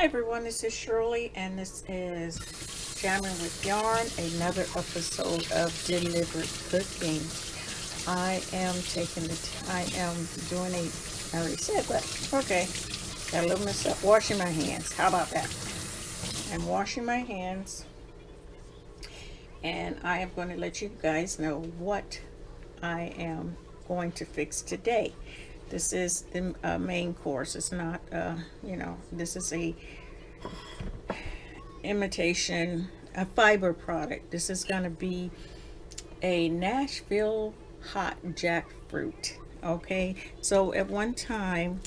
Hi everyone, this is Shirley and this is Jamming with Yarn, another episode of Deliberate Cooking. I am doing I already said that, okay, got a little messed up, washing my hands. How about that? I'm washing my hands and I am going to let you guys know what I am going to fix today. This is the main course. It's not, this is a imitation, a fiber product. This is going to be a Nashville hot jackfruit. Okay, so at one time,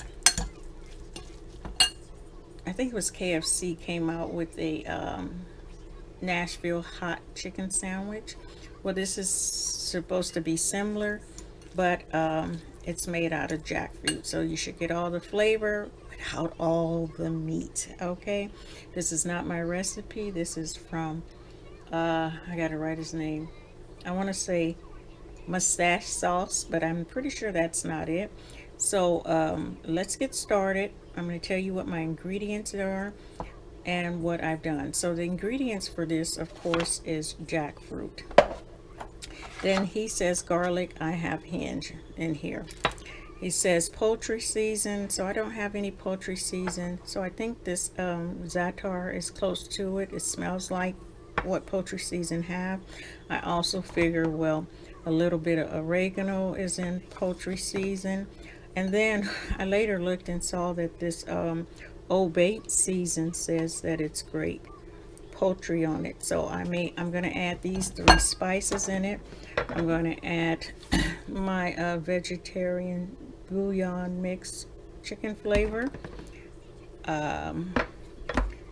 I think it was KFC came out with a Nashville hot chicken sandwich. Well, this is supposed to be similar, but it's made out of jackfruit, so you should get all the flavor without all the meat. Okay, this is not my recipe. This is from I gotta write his name. I want to say mustache sauce, but I'm pretty sure that's not it. So let's get started. I'm going to tell you what my ingredients are and what I've done. So the ingredients for this, of course, is jackfruit. Then he says garlic. I have hinge in here. He says poultry season, so I don't have any poultry season. So I think this za'atar is close to it. It smells like what poultry season have. I also figure, well, a little bit of oregano is in poultry season. And then I later looked and saw that this Old Bait season says that it's great poultry on it. So I'm going to add these 3 spices in it. I'm going to add my vegetarian bouillon mix chicken flavor,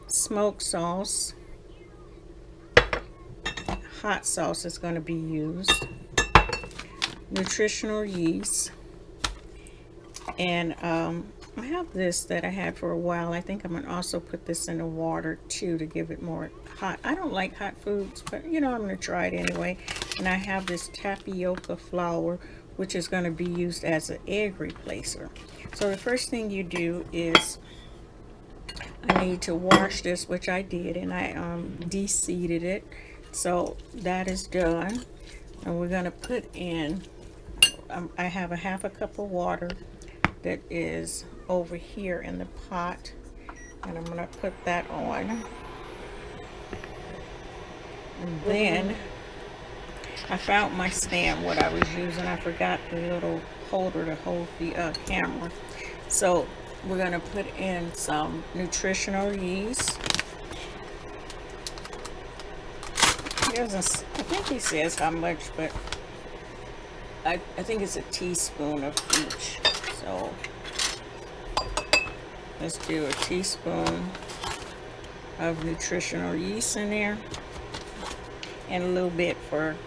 smoked sauce, hot sauce is going to be used, nutritional yeast, and I have this that I had for a while. I think I'm going to also put this in the water too to give it more hot. I don't like hot foods, but I'm going to try it anyway. And I have this tapioca flour, which is going to be used as an egg replacer. So the first thing you do is I need to wash this, which I did, and I de-seeded it. So that is done. And we're going to put in, I have a half a cup of water that is over here in the pot, and I'm going to put that on. And then I found my stand, what I was using. I forgot the little holder to hold the camera. So we're going to put in some nutritional yeast. He doesn't, I think he says how much, but I think it's a teaspoon of each. So let's do a teaspoon of nutritional yeast in there, and a little bit for,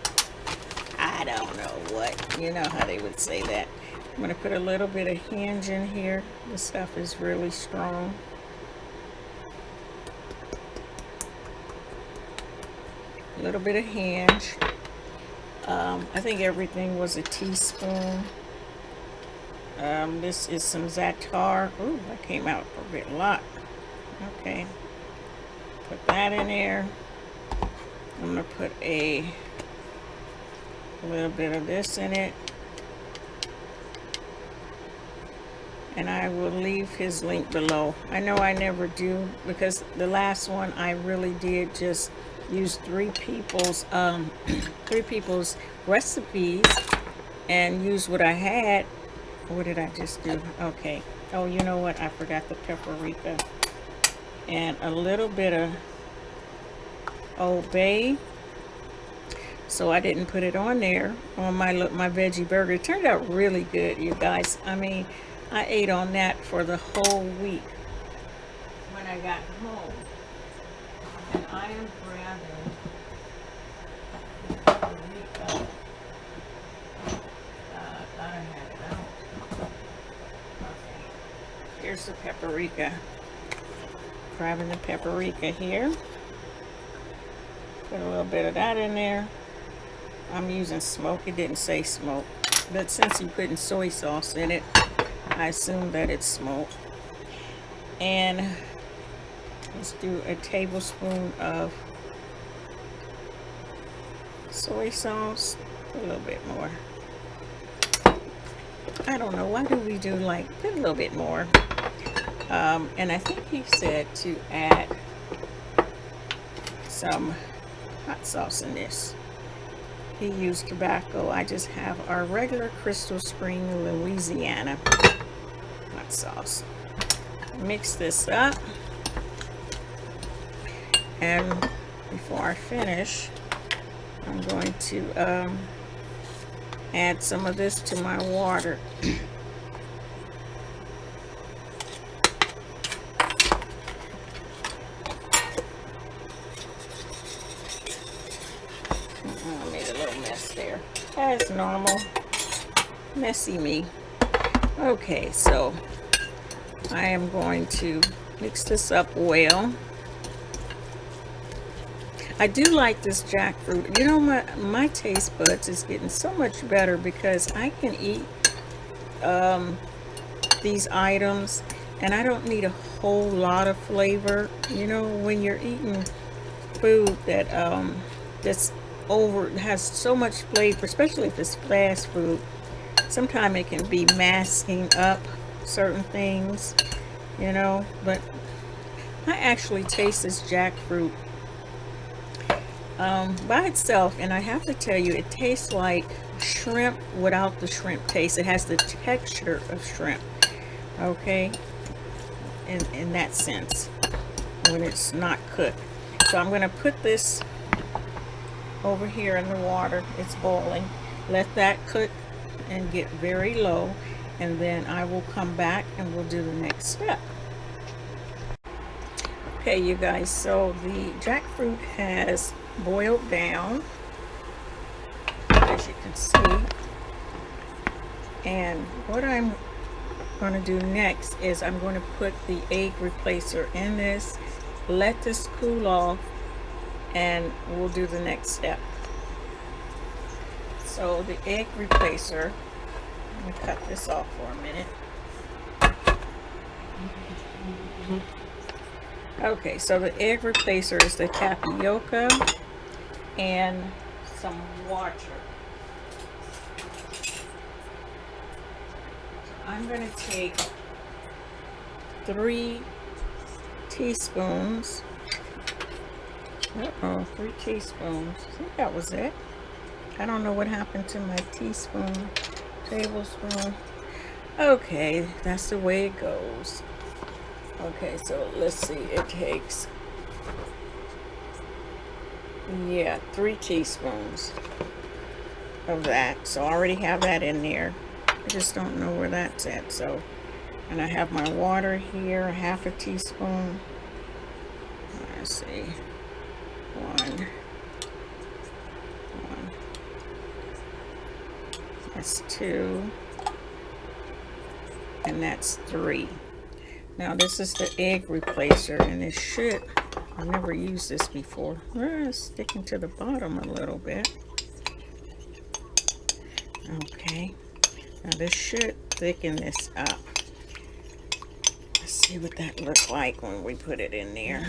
I don't know what, you know how they would say that. I'm going to put a little bit of hinge in here. This stuff is really strong. A little bit of hinge. I think everything was a teaspoon. This is some za'atar. Ooh, that came out a bit lot. Okay, put that in there. I'm gonna put a little bit of this in it, and I will leave his link below. I know I never do, because the last one I really did just use three people's recipes and use what I had. What did I just do? Okay. Oh, you know what? I forgot the paprika and a little bit of Old Bay. So I didn't put it on there on my veggie burger. It turned out really good, you guys. I mean, I ate on that for the whole week when I got home. And I am grabbing paprika. I had it out. Okay. Here's the paprika. Grabbing the paprika here. Put a little bit of that in there. I'm using smoke. It didn't say smoke, but since you're putting soy sauce in it, I assume that it's smoke. And Let's do a tablespoon of soy sauce, a little bit more. I don't know, why do we do like, put a little bit more. And I think he said to add some hot sauce in this. He used tobacco. I just have our regular Crystal Spring Louisiana hot sauce. Mix this up. And before I finish, I'm going to add some of this to my water. I made a little mess there. As normal. Messy me. Okay, so I am going to mix this up well. I do like this jackfruit. You know, my taste buds is getting so much better because I can eat these items and I don't need a whole lot of flavor. You know, when you're eating food that that's has so much flavor, especially if it's fast food, sometimes it can be masking up certain things, you know. But I actually taste this jackfruit by itself, and I have to tell you, it tastes like shrimp without the shrimp taste. It has the texture of shrimp, okay, in that sense, when it's not cooked. So I'm going to put this over here in the water. It's boiling. Let that cook and get very low, and then I will come back and we'll do the next step. Okay, you guys, so the jackfruit has boiled down, as you can see, and what I'm going to do next is I'm going to put the egg replacer in this, let this cool off, and we'll do the next step. So the egg replacer, let me cut this off for a minute. Okay, so the egg replacer is the tapioca and some water. I'm going to take 3 teaspoons. 3 teaspoons. I think that was it. I don't know what happened to my teaspoon, tablespoon. Okay, that's the way it goes. Okay, so let's see, it takes, yeah, 3 teaspoons of that. So I already have that in there. I just don't know where that's at. So, and I have my water here, 1/2 teaspoon. Let's see, 1. That's 2. And that's 3. Now this is the egg replacer, and it should, I've never used this before. It's sticking to the bottom a little bit. Okay, now this should thicken this up. Let's see what that looks like when we put it in there.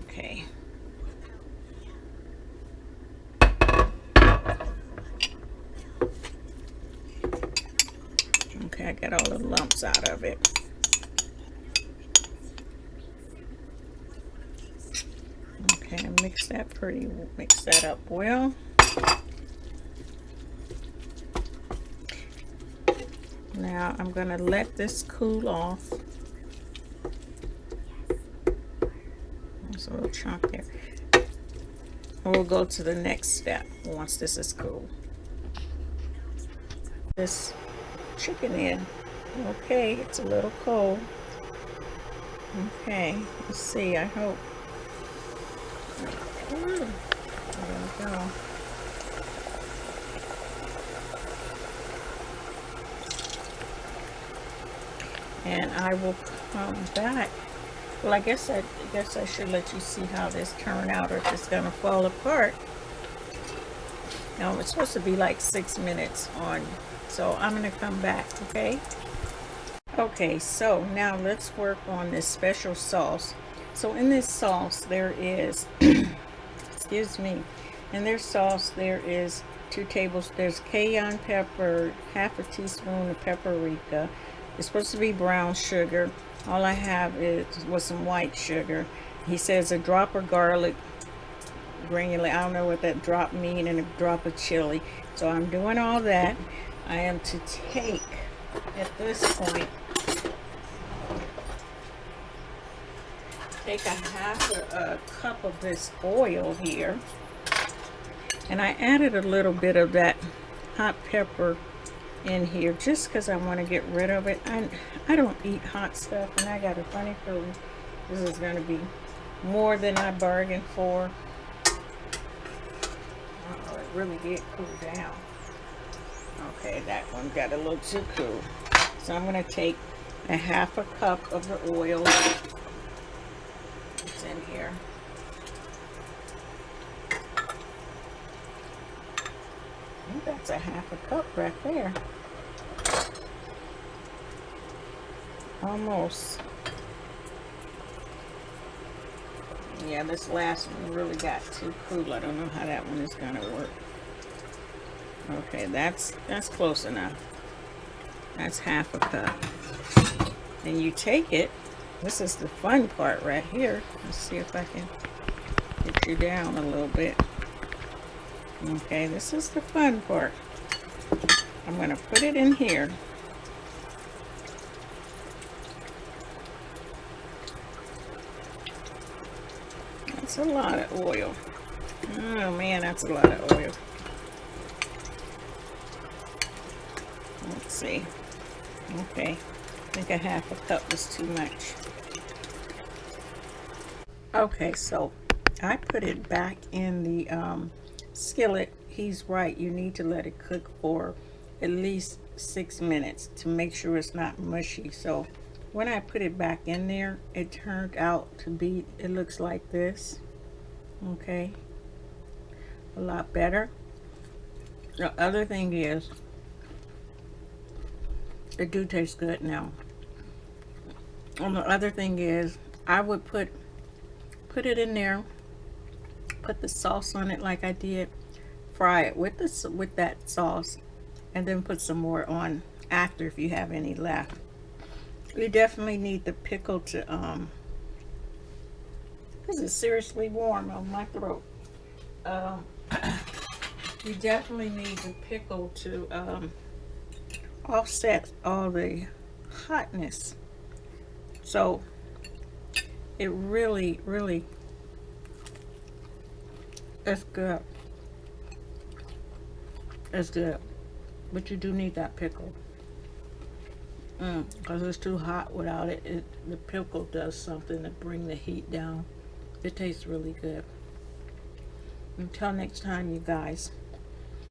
Okay. Okay, I got all the lumps out of it. Okay, mix that up well. Now I'm going to let this cool off. There's a little chunk there. And we'll go to the next step once this is cool. This chicken in. Okay, it's a little cold. Okay, let's see, I hope. There we go. And I will come back. Well, I guess I should let you see how this turned out, or if it's gonna fall apart. Now it's supposed to be like 6 minutes on, so I'm gonna come back. Okay. Okay, so now let's work on this special sauce. So in this sauce there is, excuse me, in their sauce there is 2 tablespoons. There's cayenne pepper, half a teaspoon of paprika. It's supposed to be brown sugar. All I have was some white sugar. He says a drop of garlic granule. I don't know what that drop mean, and a drop of chili. So I'm doing all that. I am to take, at this point, take a half a cup of this oil here, and I added a little bit of that hot pepper in here just because I want to get rid of it. I don't eat hot stuff, and I got a funny feeling this is going to be more than I bargained for. Oh, it really did cool down. Okay, that one got a little too cool. So I'm going to take a half a cup of the oil. It's in here. I think that's a half a cup right there. Almost. Yeah, this last one really got too cool. I don't know how that one is going to work. Okay, that's close enough. That's half a cup. And you take it. This is the fun part right here. Let's see if I can get you down a little bit. Okay, this is the fun part. I'm going to put it in here. That's a lot of oil. Oh man, that's a lot of oil. Let's see. Okay, I think a half a cup was too much. Okay, so I put it back in the skillet. He's right, you need to let it cook for at least 6 minutes to make sure it's not mushy. So when I put it back in there, it turned out to be, it looks like this. Okay, a lot better. The other thing is, it do taste good now. And the other thing is, I would put it in there, put the sauce on it like I did, fry it with that sauce, and then put some more on after if you have any left. You definitely need the pickle to this is seriously warm on my throat. You definitely need the pickle to offset all the hotness. So it really it's good. It's good, but you do need that pickle because it's too hot without it. The pickle does something to bring the heat down. It tastes really good. Until next time, you guys.